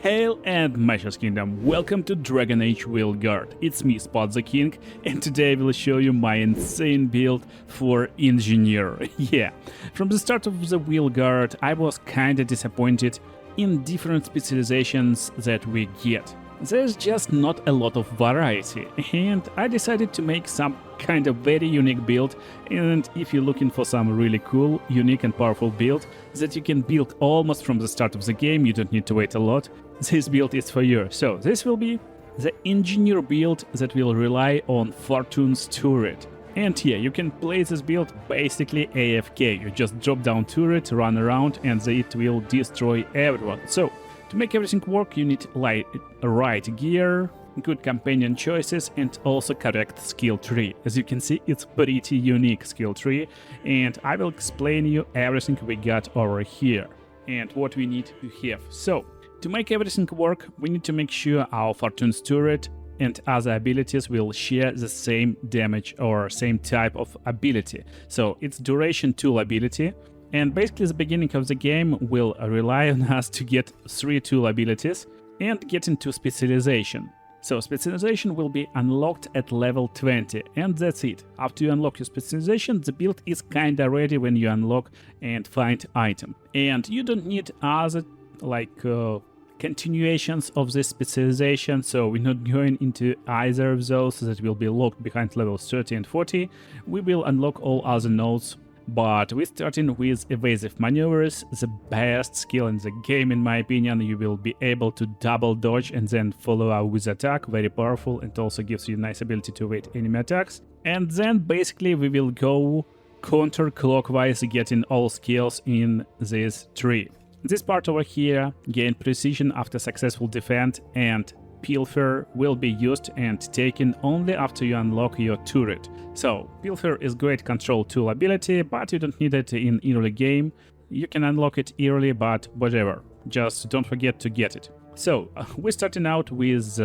Hail and Mashers Kingdom, welcome to Dragon Age Veilguard. It's me, Spot the King, and today I will show you my insane build for Engineer. Yeah, from the start of the Veilguard I was kinda disappointed in different specializations that we get. There's just not a lot of variety, and I decided to make some kind of very unique build. And if you're looking for some really cool, unique and powerful build that you can build almost from the start of the game, you don't need to wait a lot, this build is for you. So this will be the Engineer build that will rely on Fortune's turret. And yeah, you can play this build basically AFK. You just drop down turret, run around, and it will destroy everyone. So to make everything work, you need right gear, good companion choices, and also correct skill tree. As you can see, it's pretty unique skill tree, and I will explain you everything we got over here and what we need to have. So to make everything work, we need to make sure our Fortune's turret and other abilities will share the same damage or same type of ability. So it's duration tool ability. And basically the beginning of the game will rely on us to get 3 tool abilities and get into specialization. So specialization will be unlocked at level 20, and that's it. After you unlock your specialization, the build is kinda ready when you unlock and find item. And you don't need other continuations of this specialization, so we're not going into either of those that will be locked behind levels 30 and 40. We will unlock all other nodes. But we're starting with evasive maneuvers, the best skill in the game in my opinion. You will be able to double dodge and then follow up with attack, very powerful, and also gives you a nice ability to evade enemy attacks. And then basically we will go counterclockwise, getting all skills in this tree. This part over here, gain precision after successful defense, and Pilfer will be used and taken only after you unlock your turret. So Pilfer is great control tool ability, but you don't need it in early game. You can unlock it early, but whatever, just don't forget to get it. So we're starting out with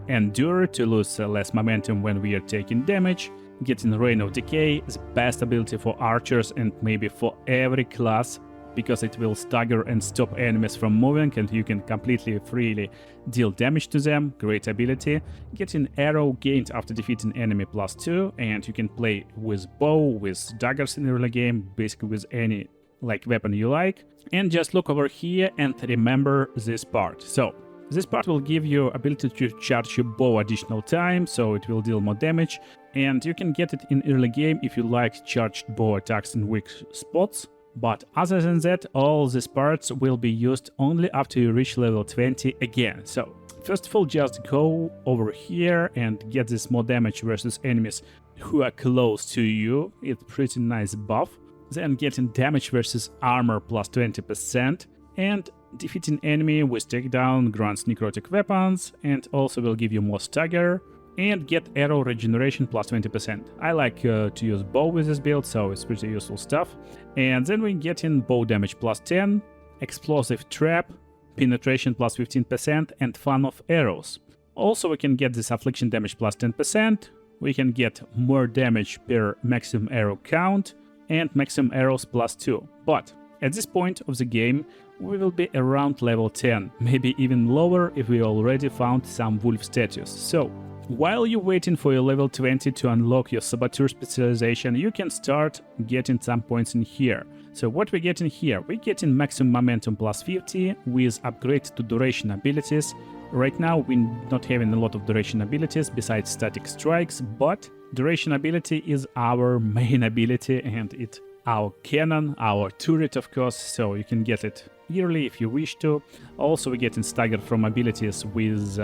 Endure to lose less momentum when we are taking damage, getting Reign of Decay, the best ability for archers and maybe for every class, because it will stagger and stop enemies from moving, and you can completely freely deal damage to them. Great ability. Getting arrow gained after defeating enemy +2, and you can play with bow, with daggers in the early game, basically with any weapon you like. And just look over here and remember this part. So this part will give you ability to charge your bow additional time, so it will deal more damage, and you can get it in early game if you like charged bow attacks in weak spots. But other than that, all these parts will be used only after you reach level 20 again. So first of all, just go over here and get this more damage versus enemies who are close to you. It's pretty nice buff. Then getting damage versus armor +20%, and defeating enemy with takedown grants necrotic weapons and also will give you more stagger. And get arrow regeneration +20%. I like to use bow with this build, so it's pretty useful stuff. And then we get in bow damage +10, explosive trap, penetration +15%, and fun of arrows. Also we can get this affliction damage +10%, we can get more damage per maximum arrow count, and maximum arrows +2. But at this point of the game, we will be around level 10, maybe even lower if we already found some wolf status. So while you're waiting for your level 20 to unlock your Saboteur specialization, you can start getting some points in here. So what we get in here? We get in maximum momentum +50 with upgrade to duration abilities. Right now we're not having a lot of duration abilities besides static strikes, but duration ability is our main ability, and it's our cannon, our turret of course, so you can get it yearly if you wish to. Also we get in stagger from abilities with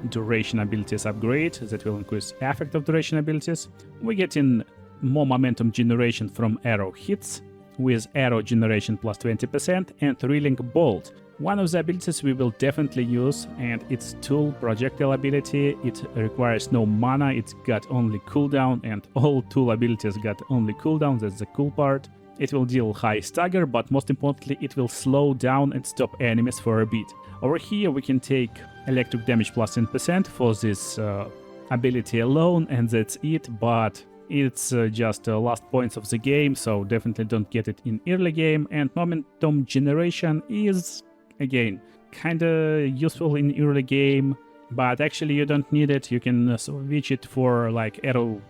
duration abilities upgrade that will increase effect of duration abilities. We get in more momentum generation from arrow hits with arrow generation +20% and reeling bolt. One of the abilities we will definitely use, and it's tool projectile ability. It requires no mana, it's got only cooldown, and all tool abilities got only cooldown. That's the cool part. It will deal high stagger, but most importantly it will slow down and stop enemies for a bit. Over here we can take electric damage +10% for this ability alone, and that's it. But it's just last points of the game, so definitely don't get it in early game. And momentum generation is again kinda useful in early game, but actually you don't need it. You can switch it for like arrow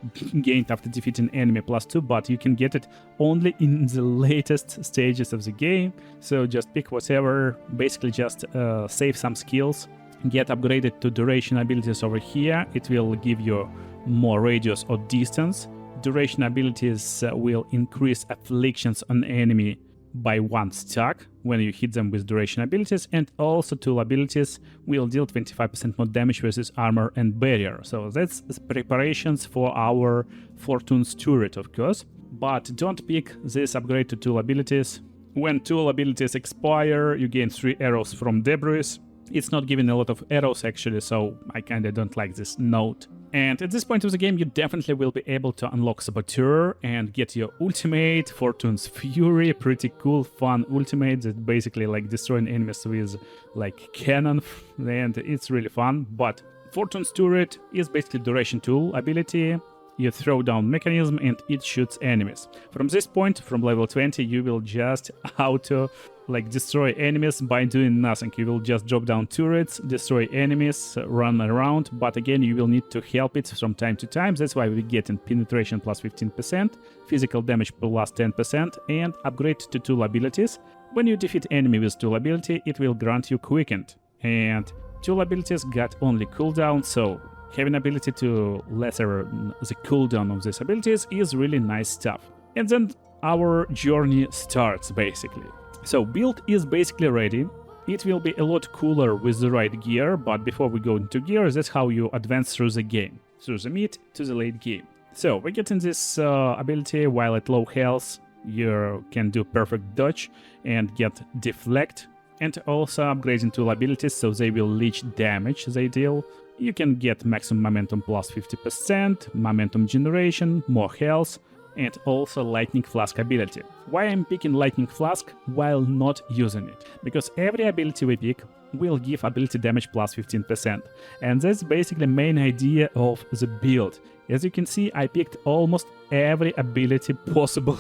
gained after defeating enemy +2, but you can get it only in the latest stages of the game. So just pick whatever, basically just save some skills, get upgraded to duration abilities over here. It will give you more radius or distance. Duration abilities will increase afflictions on enemy by 1 stack when you hit them with duration abilities, and also tool abilities will deal 25% more damage versus armor and barrier. So that's preparations for our Fortune's turret, of course. But don't pick this upgrade to tool abilities. When tool abilities expire, you gain 3 arrows from debris. It's not giving a lot of arrows actually, so I kinda don't like this note. And at this point of the game, you definitely will be able to unlock Saboteur and get your ultimate, Fortune's Fury. Pretty cool, fun ultimate that basically like destroying enemies with like cannon, and it's really fun. But Fortune's Turret is basically duration tool ability. You throw down mechanism and it shoots enemies. From this point, from level 20, you will just auto like destroy enemies by doing nothing. You will just drop down turrets, destroy enemies, run around, but again you will need to help it from time to time. That's why we get in penetration plus 15%, physical damage plus 10%, and upgrade to tool abilities. When you defeat enemy with tool ability, it will grant you quickened, and tool abilities got only cooldown, so having ability to lessen the cooldown of these abilities is really nice stuff. And then our journey starts basically. So build is basically ready. It will be a lot cooler with the right gear, but before we go into gear, that's how you advance through the game, through the mid to the late game. So we're getting this ability while at low health. You can do perfect dodge and get deflect, and also upgrading tool abilities so they will leech damage they deal. You can get maximum momentum plus 50%, momentum generation, more health, and also Lightning Flask ability. Why I'm picking Lightning Flask while not using it? Because every ability we pick will give ability damage plus 15%, and that's basically the main idea of the build. As you can see, I picked almost every ability possible.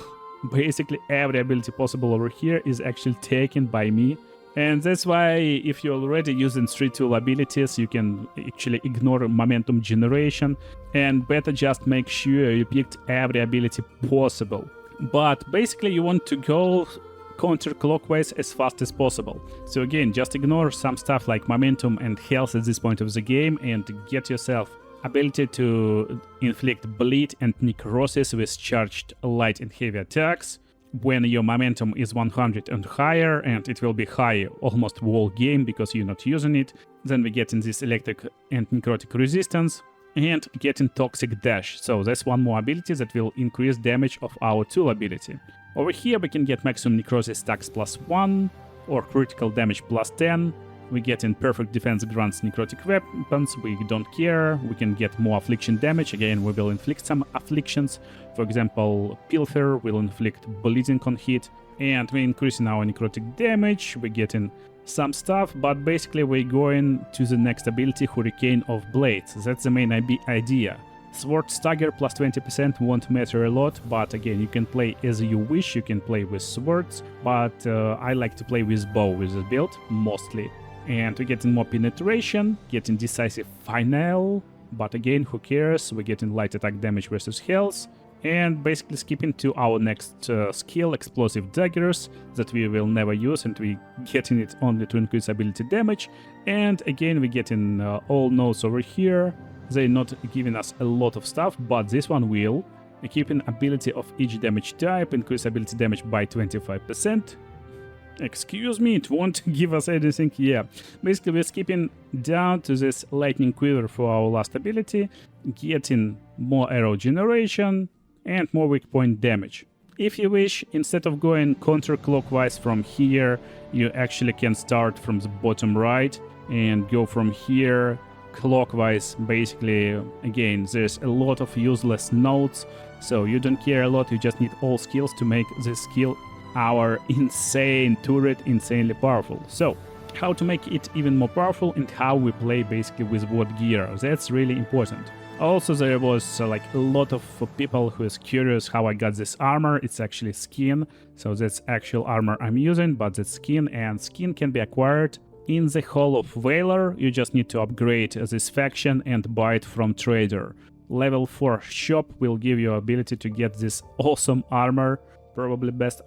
Basically every ability possible over here is actually taken by me. And that's why if you're already using 3 tool abilities, you can actually ignore momentum generation and better just make sure you picked every ability possible. But basically you want to go counterclockwise as fast as possible. So again, just ignore some stuff like momentum and health at this point of the game and get yourself ability to inflict bleed and necrosis with charged light and heavy attacks when your momentum is 100 and higher, and it will be high almost whole game because you're not using it. Then we get in this electric and necrotic resistance and getting toxic dash. So that's one more ability that will increase damage of our tool ability. Over here we can get maximum necrosis stacks +1 or critical damage +10. We get in perfect defense grants necrotic weapons, we don't care. We can get more affliction damage, again we will inflict some afflictions. For example, Pilfer will inflict bleeding on hit, and we're increasing our necrotic damage, we're getting some stuff, but basically we're going to the next ability, Hurricane of Blades. That's the main idea. Sword Stagger plus 20% won't matter a lot, but again you can play as you wish, you can play with swords, but I like to play with bow with this build, mostly. And we're getting more penetration, getting decisive final, but again, who cares, we're getting light attack damage versus health, and basically skipping to our next skill, Explosive Daggers, that we will never use, and we're getting it only to increase ability damage. And again, we're getting all nodes over here. They're not giving us a lot of stuff, but this one will. Keeping ability of each damage type, increase ability damage by 25%. Excuse me, it won't give us anything. Yeah, basically we're skipping down to this lightning quiver for our last ability, getting more arrow generation and more weak point damage. If you wish, instead of going counterclockwise from here, you actually can start from the bottom right and go from here clockwise. Basically, again, there's a lot of useless nodes, so you don't care a lot, you just need all skills to make this skill our insane turret insanely powerful. So how to make it even more powerful and how we play basically with what gear, that's really important. Also there was like a lot of people who is curious how I got this armor. It's actually skin, so that's actual armor I'm using, but that's skin, and skin can be acquired In the Hall of Valor, you just need to upgrade this faction and buy it from trader. Level 4 shop will give you ability to get this awesome armor, probably best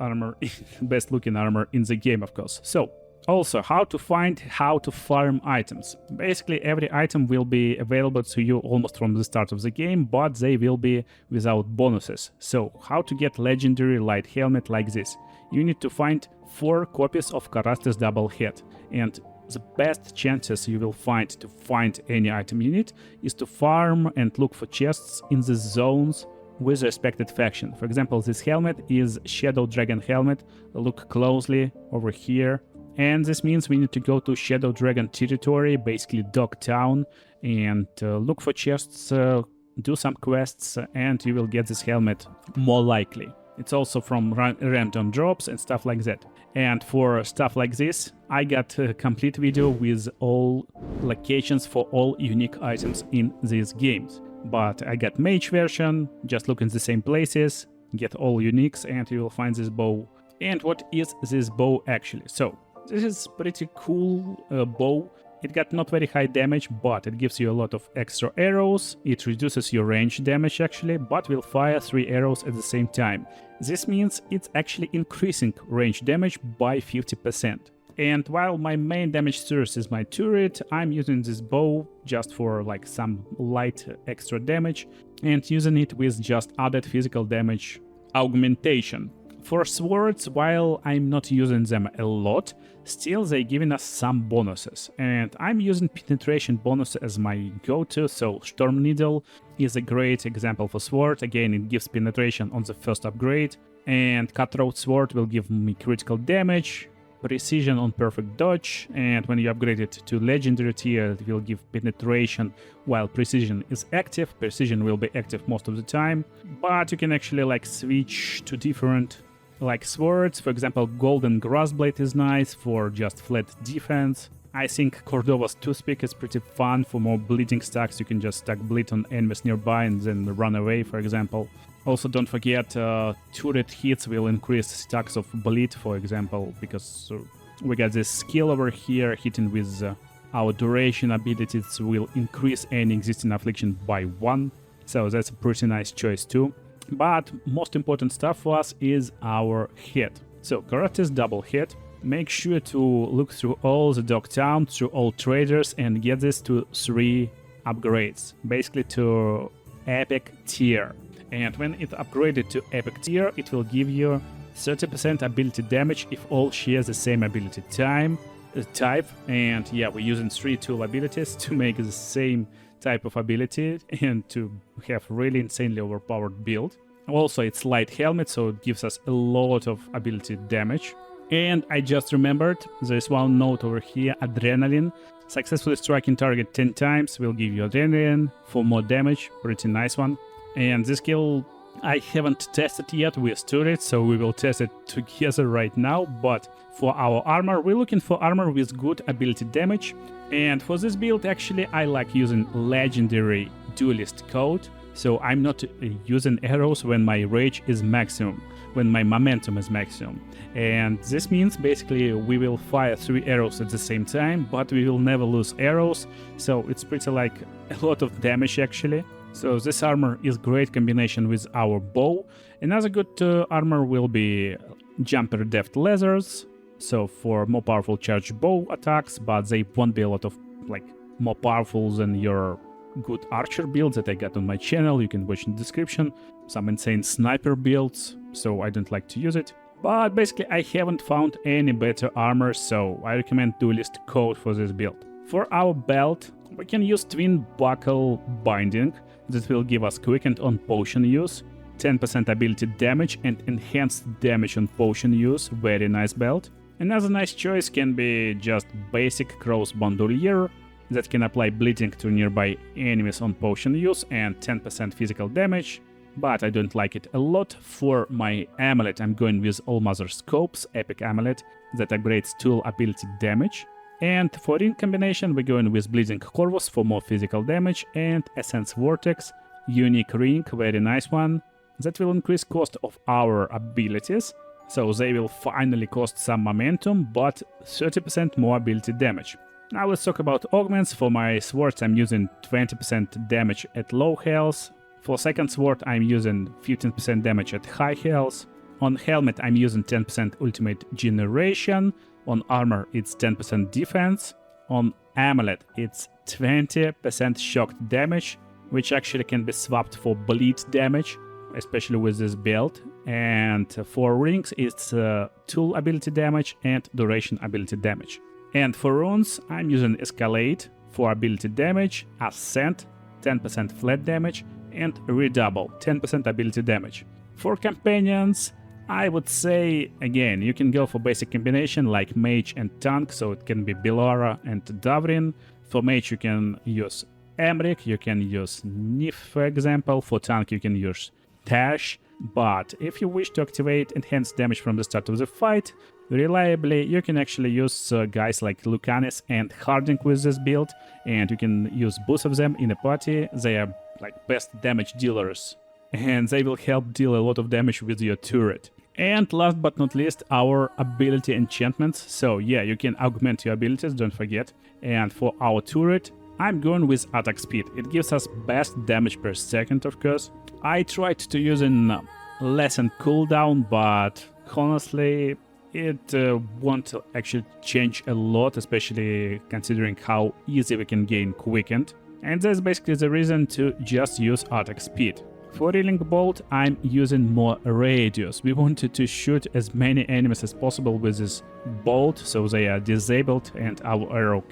looking armor in the game, of course. So, also, how to farm items. Basically, every item will be available to you almost from the start of the game, but they will be without bonuses. So, how to get legendary light helmet like this? You need to find 4 copies of Karastes double head, and the best chances you will find to find any item you need is to farm and look for chests in the zones with respected faction. For example, this helmet is Shadow Dragon helmet. Look closely over here. And this means we need to go to Shadow Dragon territory, basically Dog Town, and look for chests, do some quests, and you will get this helmet more likely. It's also from random drops and stuff like that. And for stuff like this, I got a complete video with all locations for all unique items in these games. But I got mage version, just look in the same places, get all uniques, and you will find this bow. And what is this bow actually? So, this is pretty cool bow. It got not very high damage, but it gives you a lot of extra arrows. It reduces your range damage actually, but will fire 3 arrows at the same time. This means it's actually increasing range damage by 50%. And while my main damage source is my turret, I'm using this bow just for like some light extra damage and using it with just added physical damage augmentation. For swords, while I'm not using them a lot, still they're giving us some bonuses. And I'm using penetration bonus as my go-to, so Storm Needle is a great example for sword. Again, it gives penetration on the first upgrade. And Cutthroat Sword will give me critical damage, precision on perfect dodge, and when you upgrade it to legendary tier, it will give penetration while precision is active. Precision will be active most of the time, but you can actually like switch to different like swords. For example, Golden Grassblade is nice for just flat defense. I think Cordova's Toothpick is pretty fun for more bleeding stacks. You can just stack bleed on enemies nearby and then run away, for example. Also, don't forget, turret hits will increase stacks of bleed, for example, because we got this skill over here, hitting with our duration abilities will increase any existing affliction by 1. So that's a pretty nice choice too. But most important stuff for us is our head. So Karastes double head. Make sure to look through all the Dog Town, through all traders, and get this to 3 upgrades, basically to epic tier. And when it upgraded to epic tier, it will give you 30% ability damage if all share the same ability type. And yeah, we're using 3 tool abilities to make the same type of ability and to have really insanely overpowered build. Also, it's light helmet, so it gives us a lot of ability damage. And I just remembered, there's one note over here, Adrenaline. Successfully striking target 10 times will give you Adrenaline for more damage, pretty nice one. And this skill I haven't tested yet with turret, so we will test it together right now. But for our armor, we're looking for armor with good ability damage. And for this build, actually, I like using legendary duelist code. So I'm not using arrows when my rage is maximum, when my momentum is maximum. And this means basically we will fire 3 arrows at the same time, but we will never lose arrows. So it's pretty like a lot of damage actually. So this armor is great combination with our bow. Another good armor will be Jumper Deft Leathers. So for more powerful charged bow attacks, but they won't be a lot of like more powerful than your good archer builds that I got on my channel. You can watch in the description. Some insane sniper builds, so I don't like to use it. But basically I haven't found any better armor, so I recommend duelist code for this build. For our belt, we can use Twin Buckle Binding. That will give us quickened on potion use, 10% ability damage and enhanced damage on potion use. Very nice belt. Another nice choice can be just basic Cross Bandolier that can apply bleeding to nearby enemies on potion use and 10% physical damage, but I don't like it a lot. For my amulet, I'm going with Allmother Scopes Epic Amulet that upgrades tool ability damage. And for ring combination, we're going with Bleeding Corvus for more physical damage and Essence Vortex, unique ring, very nice one, that will increase cost of our abilities. So they will finally cost some momentum, but 30% more ability damage. Now let's talk about augments. For my swords I'm using 20% damage at low health. For second sword I'm using 15% damage at high health. On helmet I'm using 10% ultimate generation. On armor it's 10% defense. On amulet it's 20% shocked damage, which actually can be swapped for bleed damage, especially with this build. And for rings it's tool ability damage and duration ability damage. And for runes I'm using escalate for ability damage, ascent 10% flat damage, and redouble 10% ability damage. For companions I would say, again, you can go for basic combination like mage and tank, so it can be Bilara and Davrin. For mage you can use Emric, you can use Nif for example. For tank you can use Tash. But if you wish to activate enhanced damage from the start of the fight reliably, you can actually use guys like Lucanus and Harding with this build, and you can use both of them in a party. They are like best damage dealers, and they will help deal a lot of damage with your turret. And last but not least, our ability enchantments. So yeah, you can augment your abilities, don't forget. And for our turret, I'm going with attack speed. It gives us best damage per second, of course. I tried to use in lessen cooldown, but honestly, it won't actually change a lot, especially considering how easy we can gain quickened. And that's basically the reason to just use attack speed. For Reeling Bolt, I'm using more radius. We wanted to shoot as many enemies as possible with this bolt, so they are disabled, and our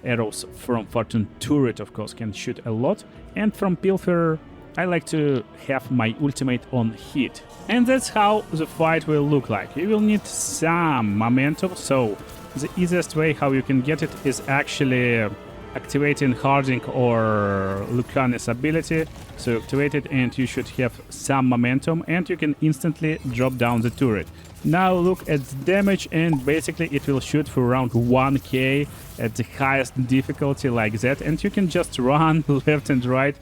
arrows from Fortune turret, of course, can shoot a lot. And from Pilfer, I like to have my ultimate on hit. And that's how the fight will look like. You will need some momentum, so the easiest way how you can get it is actually activating Harding or Lucanus ability. So activate it and you should have some momentum, and you can instantly drop down the turret. Now look at the damage, and basically it will shoot for around 1k at the highest difficulty like that, and you can just run left and right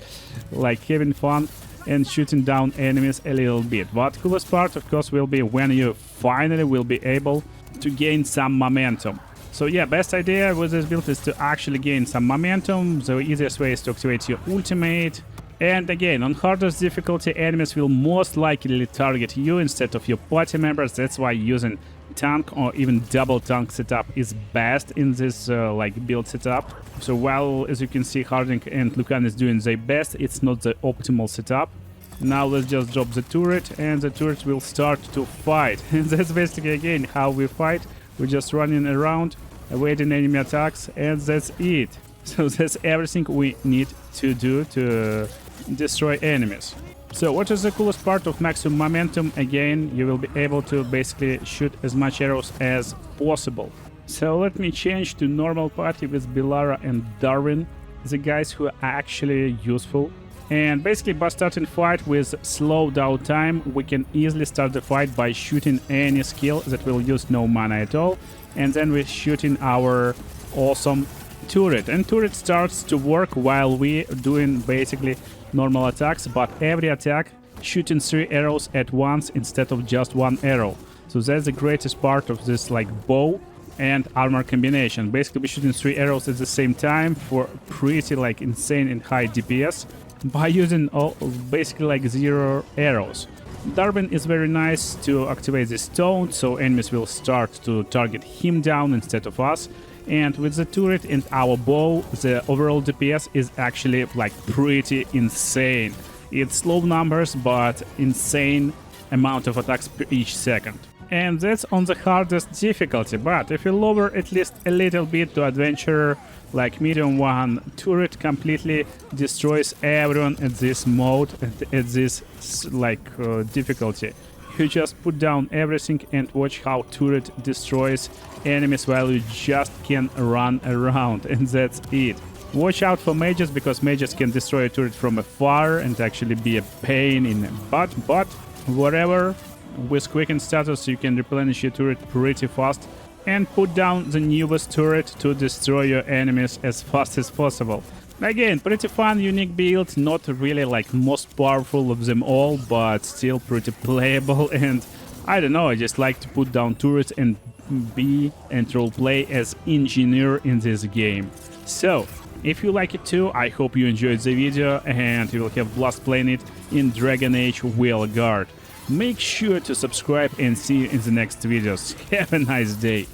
like having fun and shooting down enemies a little bit. But coolest part of course will be when you finally will be able to gain some momentum. So yeah, best idea with this build is to actually gain some momentum. The easiest way is to activate your ultimate. And again, on hardest difficulty, enemies will most likely target you instead of your party members. That's why using tank or even double tank setup is best in this like build setup. So while, as you can see, Harding and Lucan is doing their best, it's not the optimal setup. Now let's just drop the turret, and the turret will start to fight. And that's basically again how we fight. We're just running around, awaiting enemy attacks, and that's it. So that's everything we need to do to destroy enemies. So what is the coolest part of maximum momentum? Again, you will be able to basically shoot as much arrows as possible. So let me change to normal party with Bilara and Darwin, the guys who are actually useful. And basically by starting fight with slow down time, we can easily start the fight by shooting any skill that will use no mana at all. And then we're shooting our awesome turret. And turret starts to work while we're doing basically normal attacks, but every attack shooting 3 arrows at once instead of just 1 arrow. So that's the greatest part of this like bow and armor combination. Basically we're shooting 3 arrows at the same time for pretty like insane and high DPS by using basically like 0 arrows. Darwin is very nice to activate the stone, so enemies will start to target him down instead of us. And with the turret and our bow, the overall DPS is actually like pretty insane. It's low numbers, but insane amount of attacks per each second. And that's on the hardest difficulty, but if you lower at least a little bit to adventurer, like medium 1, turret completely destroys everyone at this mode, at this like difficulty. You just put down everything and watch how turret destroys enemies while you just can run around, and that's it. Watch out for mages, because mages can destroy a turret from afar and actually be a pain in the butt, but whatever, with quicken status you can replenish your turret pretty fast and put down the newest turret to destroy your enemies as fast as possible. Again, pretty fun, unique build, not really like most powerful of them all, but still pretty playable, and I don't know, I just like to put down turrets and be and roleplay as engineer in this game. So, if you like it too, I hope you enjoyed the video and you will have blast playing it in Dragon Age Veilguard. Make sure to subscribe and see you in the next videos. Have a nice day!